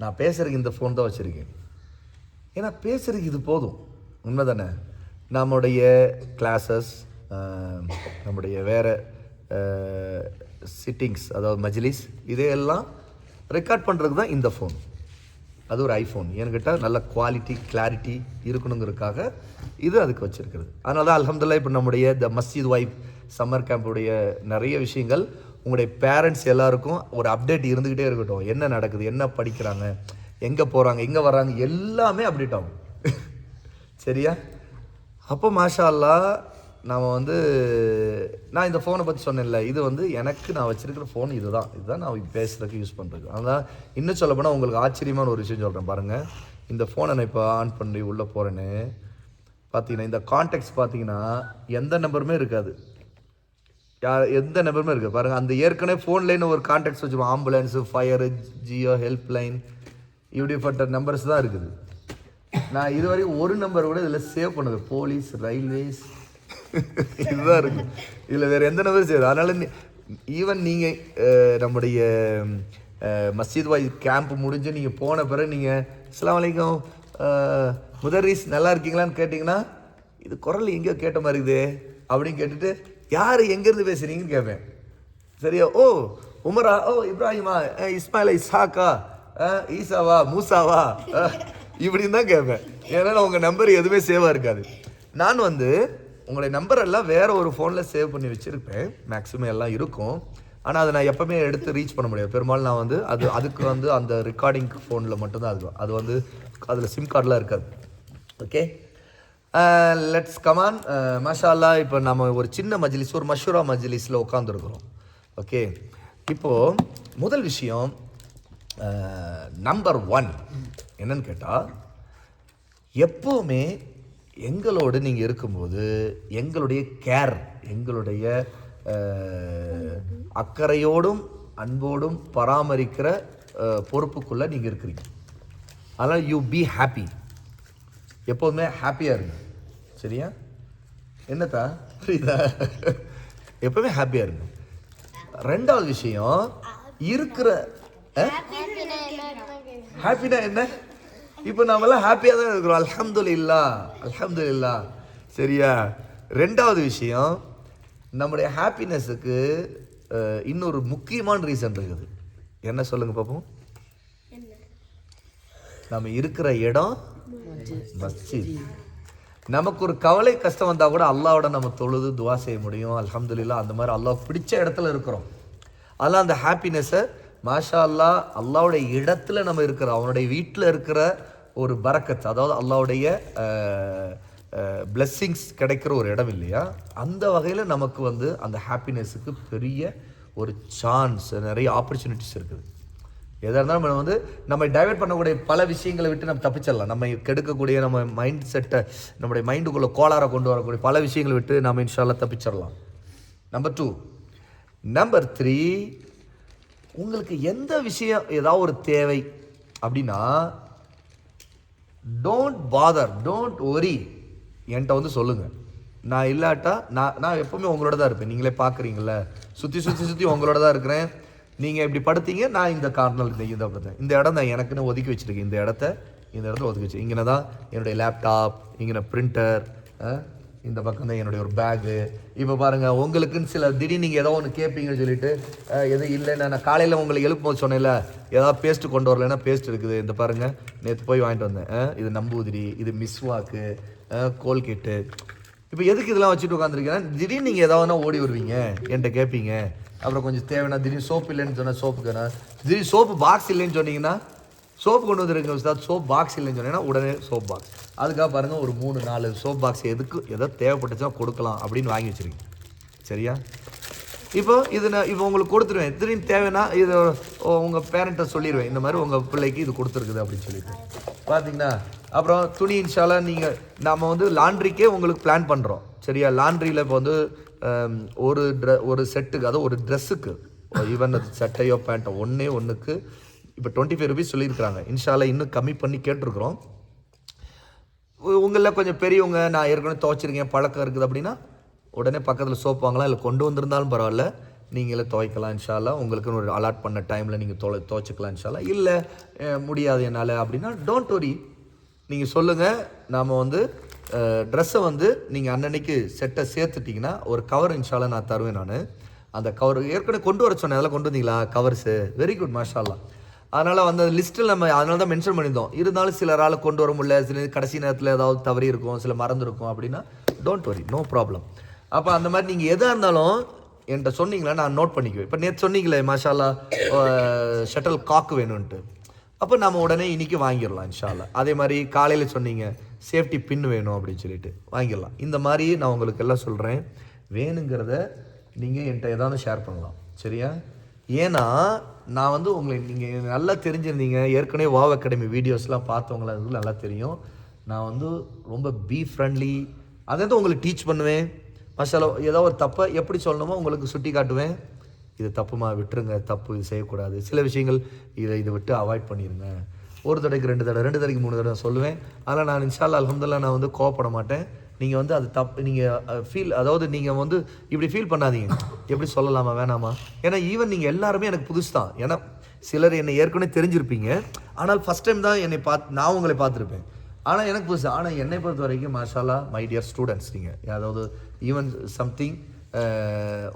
நான் பேசுகிறதுக்கு இந்த ஃபோன் தான் வச்சுருக்கேன். ஏன்னா பேசுகிறதுக்கு இது போதும். உண்மை தானே? நம்முடைய கிளாஸஸ், நம்முடைய வேறு சிட்டிங்ஸ், அதாவது மஜ்லிஸ், இதையெல்லாம் ரெக்கார்ட் பண்ணுறதுக்கு தான் இந்த ஃபோன். அது ஒரு ஐஃபோன். என்கிட்ட நல்ல குவாலிட்டி கிளாரிட்டி இருக்கணுங்கிறதுக்காக இது அதுக்கு வச்சுருக்கிறது. அதனால தான் அல்ஹம்துலில்லாஹ் இப்போ நம்முடைய த மஸ்ஜித் வைப் சம்மர் கேம்புடைய நிறைய விஷயங்கள் உங்களுடைய பேரண்ட்ஸ் எல்லாருக்கும் ஒரு அப்டேட் இருந்துக்கிட்டே இருக்கட்டும். என்ன நடக்குது, என்ன படிக்கிறாங்க, எங்கே போகிறாங்க, எங்கே வர்றாங்க, எல்லாமே அப்டேட் ஆகும். சரியா? அப்போ மாஷா அல்லாஹ் நாம் நான் இந்த ஃபோனை பற்றி சொன்னேன்ல, இது எனக்கு நான் வச்சுருக்கிற ஃபோன் இதுதான் நான் பேசுகிறதுக்கு யூஸ் பண்ணுறது. அதனால் இன்னும் சொல்ல போனால் உங்களுக்கு ஆச்சரியமான ஒரு விஷயம் சொல்கிறேன் பாருங்கள். இந்த ஃபோனை நான் இப்போ ஆன் பண்ணி உள்ளே போகிறேன்னு பார்த்தீங்கன்னா, இந்த கான்டாக்ட்ஸ் பார்த்தீங்கன்னா எந்த நம்பருமே இருக்காது. எந்த நம்பருமே இருக்குது பாருங்கள். அந்த ஏற்கனவே ஃபோன்லேன்னு ஒரு கான்டாக்ட்ஸ் வச்சுருவோம். ஆம்புலன்ஸு, ஃபயரு, ஜியோ ஹெல்ப்லைன், இப்படிப்பட்ட நம்பர்ஸ் தான் இருக்குது. நான் இதுவரைக்கும் ஒரு நம்பர் கூட இதில் சேவ் பண்ணது. போலீஸ், ரயில்வேஸ், இதுதான் இருக்குது. இதில் வேறு எந்த நம்பரும் சேவ். அதனால் ஈவன் நீங்கள் நம்முடைய மஸ்ஜித் வாய் கேம்ப் முடிஞ்சு நீங்கள் போன பிறகு நீங்கள் அஸ்ஸலாமு அலைக்கும் முதர்ரீஸ் நல்லா இருக்கீங்களான்னு கேட்டிங்கன்னா, இது குரல் எங்கேயோ கேட்ட மாதிரி இருக்குது அப்படின்னு கேட்டுட்டு, யார் எங்கேருந்து பேசுகிறீங்கன்னு கேட்பேன். சரியா? ஓ உமரா, ஓ இப்ராஹிமா, இஸ்மாயிலா, இஸ்ஹாக்கா, ஈசாவா, மூசாவா, இப்படின்னு தான் கேட்பேன். ஏன்னா உங்கள் நம்பர் எதுவுமே சேவாக இருக்காது. நான் உங்களுடைய நம்பர் எல்லாம் வேறு ஒரு ஃபோனில் சேவ் பண்ணி வச்சுருப்பேன். மேக்ஸிமம் எல்லாம் இருக்கும். ஆனால் அதை நான் எப்போவுமே எடுத்து ரீச் பண்ண முடியாது. பெரும்பாலும் நான் அதுக்கு அந்த ரெக்கார்டிங் ஃபோனில் மட்டும்தான் இருக்கும். அது அதில் சிம் கார்டெலாம் இருக்காது. Okay, let's come on. மாஷா அல்லாஹ் இப்போ நம்ம ஒரு சின்ன மஜ்லிஸ், ஒரு மஷூரா மஜ்லிஸில் உட்காந்துருக்குறோம். ஓகே, இப்போது முதல் விஷயம் நம்பர் 1 என்னன்னு கேட்டால், எப்போவுமே எங்களோடு நீங்கள் இருக்கும்போது எங்களுடைய கேர், எங்களுடைய அக்கறையோடும் அன்போடும் பராமரிக்கிற பொறுப்புக்குள்ளே நீங்கள் இருக்கிறீங்க. அதனால் யூ பி ஹாப்பி. எப்போதுமே ஹாப்பியாக இருங்க. சரியா? என்னத்தா புரியுதா? எப்போவுமே ஹாப்பியாக இருங்க. ரெண்டாவது விஷயம், இருக்கிற ஹாப்பினா என்ன? இப்போ நாமெல்லாம் ஹாப்பியாக தான் இருக்கிறோம். அல்ஹம்துலில்லாஹ், அல்ஹம்துலில்லாஹ். சரியா? ரெண்டாவது விஷயம், நம்முடைய ஹாப்பினஸுக்கு இன்னொரு முக்கியமான ரீசன் இருக்குது. என்ன சொல்லுங்க பார்ப்போம்? நம்ம இருக்கிற இடம் மஸ்ஜித். நமக்கு ஒரு கவலை கஷ்டம் வந்தால் கூட அல்லாவோட நம்ம தொழுது துவா செய்ய முடியும். அல்ஹம்துலில்லாஹ். அந்த மாதிரி அல்லாஹ் பிடிச்ச இடத்துல இருக்கிறோம். அதெல்லாம் அந்த ஹாப்பினஸை மாஷா அல்லாஹ் அல்லாவுடைய இடத்துல நம்ம இருக்கிறோம். அவனுடைய வீட்டில் இருக்கிற ஒரு பரக்கத், அதாவது அல்லாவுடைய பிளெஸ்ஸிங்ஸ் கிடைக்கிற ஒரு இடம் இல்லையா? அந்த வகையில் நமக்கு அந்த ஹாப்பினஸுக்கு பெரிய ஒரு சான்ஸ், நிறைய ஆப்பர்ச்சுனிட்டிஸ் இருக்குது. எதாக இருந்தாலும் நம்ம டைவெர்ட் பண்ணக்கூடிய பல விஷயங்களை விட்டு நம்ம தப்பிச்சிடலாம். நம்ம கெடுக்கக்கூடிய நம்ம மைண்ட் செட்டை, நம்முடைய மைண்டுக்குள்ளே கோளாரை கொண்டு வரக்கூடிய பல விஷயங்களை விட்டு நம்ம இன்ஷா அல்லாஹ் தப்பிச்சிடலாம். நம்பர் 2. நம்பர் 3, உங்களுக்கு எந்த விஷயம் ஏதாவது ஒரு தேவை அப்படின்னா, டோன்ட் பாதர், டோன்ட் ஒரி, என்கிட்ட சொல்லுங்கள். நான் இல்லாட்டா நான் எப்போவுமே உங்களோட தான் இருப்பேன். நீங்களே பார்க்குறீங்கள, சுற்றி உங்களோட தான் இருக்கிறேன். நீங்கள் இப்படி படுத்தீங்க, நான் இந்த கார்னரில் இந்த இடம் தான் எனக்குன்னு ஒதுக்கி வச்சுருக்கேன். இந்த இடத்துல ஒதுக்கி வச்சு, இங்கே தான் என்னுடைய லேப்டாப், இங்கே பிரிண்டர், இந்த பக்கம் தான் என்னுடைய ஒரு பேகு. இப்போ பாருங்கள், உங்களுக்குன்னு சில திடீர்னு நீங்கள் ஏதோ ஒன்று கேட்பீங்கன்னு சொல்லிட்டு எதுவும் இல்லைன்னா, நான் காலையில் உங்களுக்கு எழுப்பும்போது சொன்னேன்ல, ஏதாவது பேஸ்ட்டு கொண்டு வரலைன்னா பேஸ்ட் இருக்குது, இந்த பாருங்கள் நேற்று போய் வாங்கிட்டு வந்தேன், இது நம்பூதிரி, இது மிஸ்வாக்கு, கோல்கேட்டு. இப்போ எதுக்கு இதெல்லாம் வச்சுட்டு உட்காந்துருக்கீங்கன்னா, திடீர்னு நீங்கள் ஏதாவதுனா ஓடி வருவீங்க, என்கிட்ட கேட்பீங்க. அப்புறம் கொஞ்சம் தேவைன்னா திடீர்னு சோப்பு இல்லைன்னு சொன்னால் சோப்புக்குண்ணா, திடீர்னு சோப்பு பாக்ஸ் இல்லைன்னு சொன்னீங்கன்னா, சோப்பு கொண்டு வந்துருங்க, சோப் பாக்ஸ் இல்லைன்னு சொன்னீங்கன்னா உடனே சோப் பாக்ஸ். அதுக்காக பாருங்கள், ஒரு 3-4 சோப் பாக்ஸ் எதோ தேவைப்பட்டுச்சா கொடுக்கலாம் அப்படின்னு வாங்கி வச்சுருக்கீங்க. சரியா? இப்போ இப்போ உங்களுக்கு கொடுத்துருவேன். திடீர்னு தேவைன்னா இது உங்கள் பேரண்ட்டை சொல்லிடுவேன், இந்த மாதிரி உங்கள் பிள்ளைக்கு இது கொடுத்துருக்குது அப்படின்னு சொல்லிட்டு. பார்த்தீங்கன்னா அப்புறம் துணி இன்ஷால்லாம் நம்ம லாண்ட்ரிக்கே உங்களுக்கு பிளான் பண்ணுறோம். சரியா? லாண்ட்ரியில் இப்போ ஒரு செட்டுக்கு, அதாவது ஒரு ட்ரெஸ்ஸுக்கு, ஈவன் அது சட்டையோ பேண்ட்டோ ஒன்றுக்கு இப்போ 25 ரூபீஸ் சொல்லியிருக்கிறாங்க. இன்ஷால்லாம் இன்னும் கம்மி பண்ணி கேட்டிருக்கிறோம். உங்களில் கொஞ்சம் பெரியவங்க, நான் ஏற்கனவே துவைச்சிருக்கேன், பழக்கம் இருக்குது அப்படின்னா உடனே பக்கத்தில் சோப் வாங்கலாம். இல்லை கொண்டு வந்திருந்தாலும் பரவாயில்ல, நீங்களே துவைக்கலாம் இன்ஷால்லா. உங்களுக்குன்னு ஒரு அலாட் பண்ண டைமில் நீங்கள் துவைச்சிக்கலாம் இன்ஷால்லா. இல்லை முடியாது என்னால் அப்படின்னா டோன்ட் வரி, நீங்கள் சொல்லுங்கள். நாம் வந்து ட்ரெஸ்ஸை வந்து நீங்கள் அன்னன்னைக்கு செட்டை சேர்த்துட்டிங்கன்னா ஒரு கவர் இன்ஷால்லா நான் தருவேன். நான் அந்த கவர் ஏற்கனவே கொண்டு வர சொன்னேன், அதெல்லாம் கொண்டு வந்தீங்களா கவர்ஸு? Very good, மாஷால்லா. அதனால் வந்து லிஸ்ட்டில் நம்ம அதனால தான் மென்ஷன் பண்ணியிருந்தோம். இருந்தாலும் சிலரால் கொண்டு வர முடியல, சில கடைசி நேரத்தில் ஏதாவது தவறி இருக்கும், சில மறந்துருக்கும் அப்படின்னா டோன்ட் வரி, நோ ப்ராப்ளம். அப்போ அந்த மாதிரி நீங்கள் எதாக இருந்தாலும் என்கிட்ட சொன்னீங்களா, நான் நோட் பண்ணிக்குவேன். இப்போ நேற்று சொன்னீங்களே மாஷால்லா ஷட்டில் காக்கு வேணும்ன்ட்டு, அப்போ நம்ம உடனே இன்றைக்கி வாங்கிடலாம் இன்ஷால்லா. அதே மாதிரி காலையில் சொன்னீங்க சேஃப்டி பின் வேணும் அப்படின்னு சொல்லிட்டு வாங்கிடலாம். இந்த மாதிரி நான் உங்களுக்கு எல்லாம் சொல்கிறேன். வேணுங்கிறத நீங்கள் என்கிட்ட ஏதாவது ஷேர் பண்ணலாம், சரியா? ஏன்னா நான் வந்து உங்களை நீங்கள் நல்லா தெரிஞ்சிருந்தீங்க, ஏற்கனவே வாவ் அகாடமி வீடியோஸ்லாம் பார்த்தவங்கள அது நல்லா தெரியும். நான் வந்து ரொம்ப பி ஃப்ரெண்ட்லி, அதை தான் உங்களுக்கு டீச் பண்ணுவேன். மசாலா ஏதோ ஒரு தப்பை எப்படி சொல்லணுமோ உங்களுக்கு சுட்டி காட்டுவேன். இது தப்புமா, விட்டுருங்க, தப்பு, இது செய்யக்கூடாது, சில விஷயங்கள் இதை விட்டு அவாய்ட் பண்ணிடுங்க. ஒரு தடவைக்கு 2 தடவை, 2 தடவைக்கு 3 தடவை சொல்லுவேன். அதனால் நான் இன்ஷால்லா அல்ஹம்துலில்லாஹ் நான் வந்து கோவப்பட மாட்டேன். நீங்கள் வந்து அது தப்பு, நீங்கள் ஃபீல், அதாவது நீங்கள் வந்து இப்படி ஃபீல் பண்ணாதீங்க, எப்படி சொல்லலாமா வேணாமா. ஏன்னா ஈவன் நீங்கள் எல்லாருமே எனக்கு புதுசு தான். ஏன்னா சிலர் என்னை ஏற்கனவே தெரிஞ்சிருப்பீங்க, ஆனால் ஃபஸ்ட் டைம் தான் என்னை நான் உங்களை பார்த்துருப்பேன். ஆனால் எனக்கு புதுசு. ஆனால் என்னை பொறுத்த வரைக்கும் மாஷால்லா மை டியர் ஸ்டூடெண்ட்ஸ், நீங்கள் அதாவது ஈவன் சம்திங்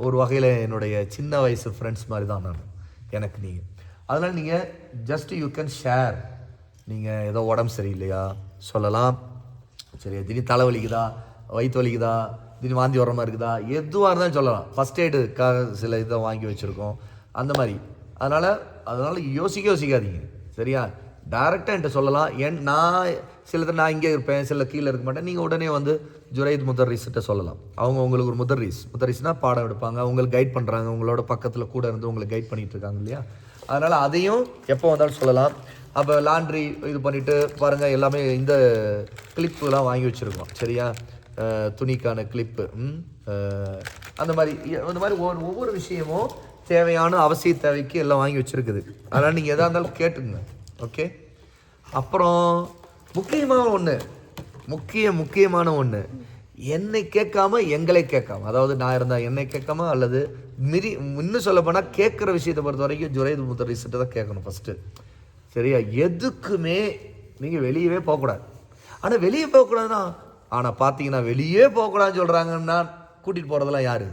ஒரு வகையில் என்னுடைய சின்ன வயசு ஃப்ரெண்ட்ஸ் மாதிரி தான் நான் எனக்கு நீங்கள். அதனால் நீங்கள் ஜஸ்ட் யூ கேன் ஷேர். நீங்கள் ஏதோ உடம்பு சரியில்லையா சொல்லலாம், சரி திடீர்னு தலை வலிக்குதா, வயிற்று வலிக்குதா, திடீர்னு வாந்தி வர மாதிரி இருக்குதா, எதுவாக இருந்தாலும் சொல்லலாம். ஃபஸ்ட் எய்டுக்காக சில இதை வாங்கி வச்சுருக்கோம் அந்த மாதிரி. அதனால் யோசிக்காதீங்க, சரியா? டைரெக்டாக என்கிட்ட சொல்லலாம். நான் நான் இங்கே இருப்பேன், சில கீழே இருக்க மாட்டேன். நீங்கள் உடனே வந்து ஜுரைத் முதர்ரிஸ்கிட்ட சொல்லலாம். அவங்க உங்களுக்கு ஒரு முதர்ரிஸ்னால் பாடம் எடுப்பாங்க, உங்களுக்கு கைட் பண்ணுறாங்க, உங்களோட பக்கத்தில் கூட இருந்து உங்களுக்கு கைட் பண்ணிகிட்டு இருக்காங்க இல்லையா? அதனால் அதையும் எப்போ வந்தாலும் சொல்லலாம். அப்போ லாண்ட்ரி இது பண்ணிவிட்டு பாருங்கள், எல்லாமே இந்த கிளிப்புலாம் வாங்கி வச்சுருக்கோம், சரியா? துணிக்கான கிளிப்பு, அந்த மாதிரி ஒவ்வொரு விஷயமும் தேவையான அவசிய தேவைக்கு எல்லாம் வாங்கி வச்சுருக்குது. அதனால் நீங்கள் எதாக இருந்தாலும் கேட்டுங்க, ஓகே? அப்புறம் முக்கியமான ஒன்று, என்னை கேட்காம எங்களை கேட்காம, அதாவது நான் இருந்தால் என்னை கேட்காம, அல்லது இன்னும் சொல்ல போனால் கேட்குற விஷயத்தை பொறுத்த வரைக்கும் ஜுரைத் முதர்ரிஸ்கிட்ட தான் கேட்கணும் ஃபஸ்ட்டு, சரியா? எதுக்குமே நீங்கள் வெளியவே போகக்கூடாது. ஆனால் வெளியே போகக்கூடாதுன்னா, ஆனால் பார்த்தீங்கன்னா வெளியே போகக்கூடாதுன்னு சொல்கிறாங்கன்னா கூட்டிகிட்டு போகிறதெல்லாம் யார்?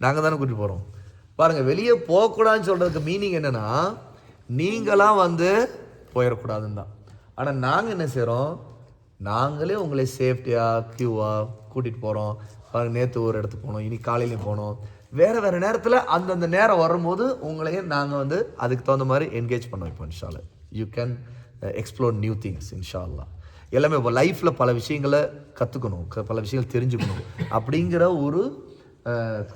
நாங்கள் தானே கூட்டிகிட்டு போகிறோம். பாருங்கள், வெளியே போகக்கூடாதுன்னு சொல்கிறதுக்கு மீனிங் என்னென்னா, நீங்களாம் வந்து போயிடக்கூடாதுன்னு தான். ஆனால் நாங்கள் என்ன செய்கிறோம், நாங்களே உங்களை சேஃப்டியாக க்யூவாக கூட்டிகிட்டு போகிறோம். பாருங்கள், நேற்று ஒரு இடத்துக்கு போனோம், இனி காலையிலையும் போனோம். வேறு நேரத்தில் அந்தந்த நேரம் வரும்போது உங்களையும் நாங்கள் வந்து அதுக்கு தகுந்த மாதிரி என்கேஜ் பண்ண வைப்போம் இன்ஷால்லா. You can explore new things இன்ஷால்லா. எல்லாமே இப்போ லைஃப்பில் பல விஷயங்களை கற்றுக்கணும், பல விஷயங்கள் தெரிஞ்சுக்கணும் அப்படிங்கிற ஒரு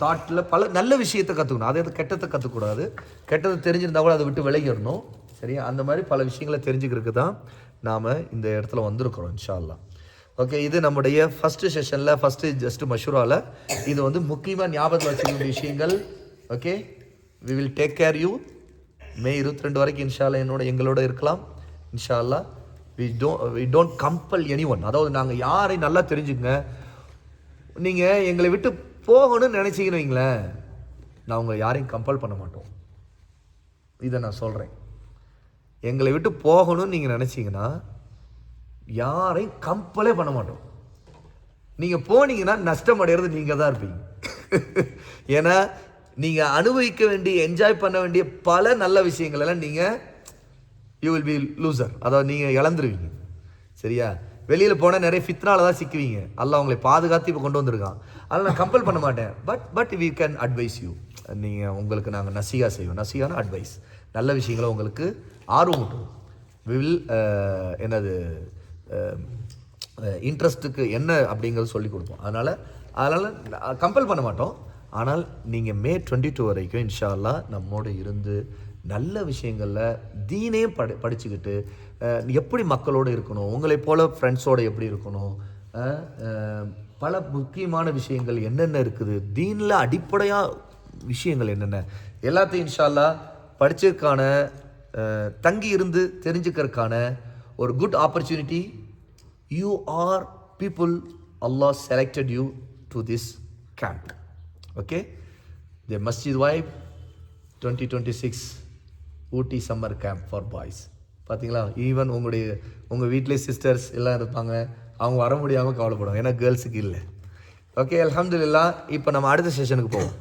தாட்டில் பல நல்ல விஷயத்தை கற்றுக்கணும். அதே கெட்டத்தை கற்றுக்கூடாது. கெட்டதை தெரிஞ்சிருந்தால் கூட அதை விட்டு விலகிடணும், சரியா? அந்த மாதிரி பல விஷயங்களை தெரிஞ்சுக்கிறதுக்கு தான் நாம் இந்த இடத்துல வந்திருக்கிறோம் இன்ஷால்லா. ஓகே, இது நம்முடைய ஃபஸ்ட்டு செஷனில், ஃபஸ்ட்டு ஜஸ்ட் மஷூராவில் இது வந்து முக்கியமாக ஞாபகத்தில் வச்சுக்கிற விஷயங்கள். Okay, we will take care you. May 22 வரைக்கும் இன்ஷால்லா எங்களோட இருக்கலாம் இன்ஷால்லா. We don't compel any one. அதாவது நாங்கள் யாரையும் நல்லா தெரிஞ்சுக்கங்க. நீங்கள் எங்களை விட்டு போகணும்னு நினச்சிங்கன்னு வைங்களேன், நான் உங்களை யாரையும் கம்பல் பண்ண மாட்டோம். இதை நான் சொல்கிறேன். எங்களை விட்டு போகணும்னு நீங்கள் நினச்சிங்கன்னா யாரையும் கம்பலே பண்ண மாட்டோம். நீங்கள் போனீங்கன்னா நஷ்டம் அடைகிறது நீங்கள் தான் இருப்பீங்க. ஏன்னா நீங்கள் அனுபவிக்க வேண்டிய, என்ஜாய் பண்ண வேண்டிய பல நல்ல விஷயங்களெல்லாம் நீங்கள் யூ வில் பி லூசர், அதாவது நீங்கள் இழந்துருவீங்க, சரியா? வெளியில் போனால் நிறைய ஃபித்னால தான் சிக்குவீங்க. அல்லாஹ் உங்களை பாதுகாத்து இப்போ கொண்டு வந்திருக்கான். அதனால் நான் கம்பல் பண்ண மாட்டேன். But we can advise you. உங்களுக்கு நாங்கள் நசிகா செய்வோம். நசிகான அட்வைஸ், நல்ல விஷயங்களை உங்களுக்கு ஆர்வம் ஊட்டுவோம். வி வில் இன்ட்ரெஸ்ட்டுக்கு என்ன அப்படிங்கிறது சொல்லி கொடுப்போம். அதனால் கம்பல் பண்ண மாட்டோம். ஆனால் நீங்கள் மே 22 வரைக்கும் இன்ஷா அல்லாஹ் நம்மோடு இருந்து நல்ல விஷயங்களில் தீனையும் படிச்சுக்கிட்டு எப்படி மக்களோடு இருக்கணும், உங்களை போல் ஃப்ரெண்ட்ஸோடு எப்படி இருக்கணும், பல முக்கியமான விஷயங்கள் என்னென்ன இருக்குது, தீனில் அடிப்படையாக விஷயங்கள் என்னென்ன, எல்லாத்தையும் இன்ஷா அல்லாஹ் படிச்சதுக்கான, தங்கி இருந்து தெரிஞ்சுக்கிறதுக்கான ஒரு good opportunity. You are people, Allah selected you to this camp. Okay, the Masjid Vibe 2026 Ooty summer camp for boys. பார்த்தீங்களா, ஈவன் உங்கள் வீட்டிலே சிஸ்டர்ஸ் எல்லாம் இருப்பாங்க, அவங்க வர முடியாமல் கவலைப்படுவாங்க, ஏன்னா கேர்ள்ஸுக்கு இல்லை. ஓகே, அல்ஹம்துலில்லாஹ். இப்போ நம்ம அடுத்த செஷனுக்கு போவோம்.